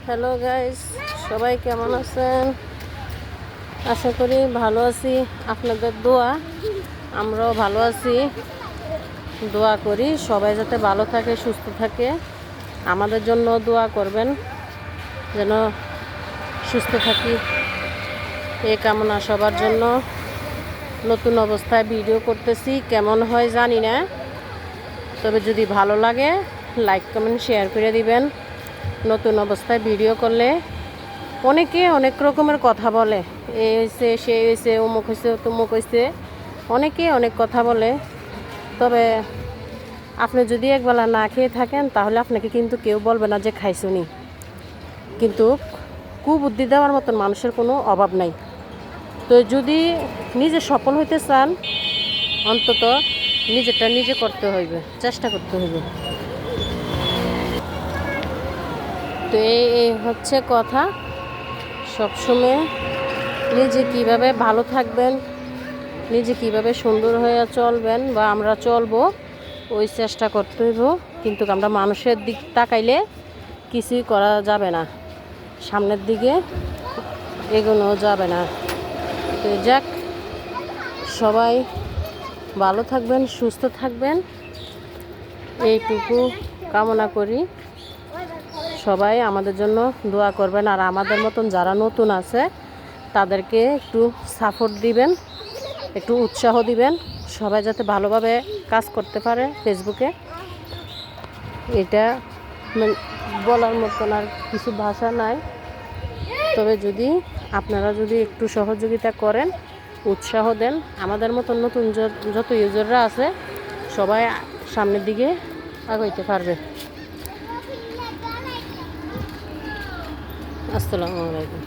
Hello guys, সবাই কেমন আছেন? আশা করি ভালো আছি। আপনাদের দোয়া আমরাও ভালো আছি। দোয়া করি সবাই যাতে ভালো থাকে, সুস্থ থাকে। আমাদের জন্য দোয়া করবেন যেন সুস্থ থাকি, এই কামনা সবার জন্য। নতুন অবস্থায় ভিডিও করতেছি, কেমন হয় জানি না, তবে যদি ভালো লাগে লাইক কমেন্ট শেয়ার করে দিবেন। নতুন অবস্থায় ভিডিও করলে অনেকে অনেক রকমের কথা বলে, এ হয়েছে সে হয়েছে, অমুক হয়েছে তমুক হয়েছে, অনেকে অনেক কথা বলে। তবে আপনি যদি একবেলা না খেয়ে থাকেন তাহলে আপনাকে কিন্তু কেউ বলবে না যে খাইছুনি। কিন্তু কুবুদ্ধি দেওয়ার মতন মানুষের কোনো অভাব নাই। তো যদি নিজে সফল হইতে চান, অন্তত নিজেরটা নিজে করতে হইবে, চেষ্টা করতে হইবে। তো এই হচ্ছে কথা। সবসময় নিজে কিভাবে ভালো থাকবেন, নিজে কিভাবে সুন্দর হয়ে চলবেন বা আমরা চলবো, ওই চেষ্টা করতে হইব। কিন্তু আমরা মানুষের দিক তাকাইলে কিছুই করা যাবে না, সামনের দিকে এগোনো যাবে না। তো যাক, সবাই ভালো থাকবেন, সুস্থ থাকবেন, এইটুকু কামনা করি। সবাই আমাদের জন্য দোয়া করবেন, আর আমাদের মতন যারা নতুন আছে তাদেরকে একটু সাপোর্ট দিবেন, একটু উৎসাহ দিবেন, সবাই যাতে ভালোভাবে কাজ করতে পারে ফেসবুকে। এটা বলার মতন আর কিছু ভাষা নাই। তবে যদি আপনারা যদি একটু সহযোগিতা করেন, উৎসাহ দেন, আমাদের মতন নতুন যত ইউজাররা আছে সবাই সামনের দিকে আগাইতে পারবে। আসসালামু আলাইকুম।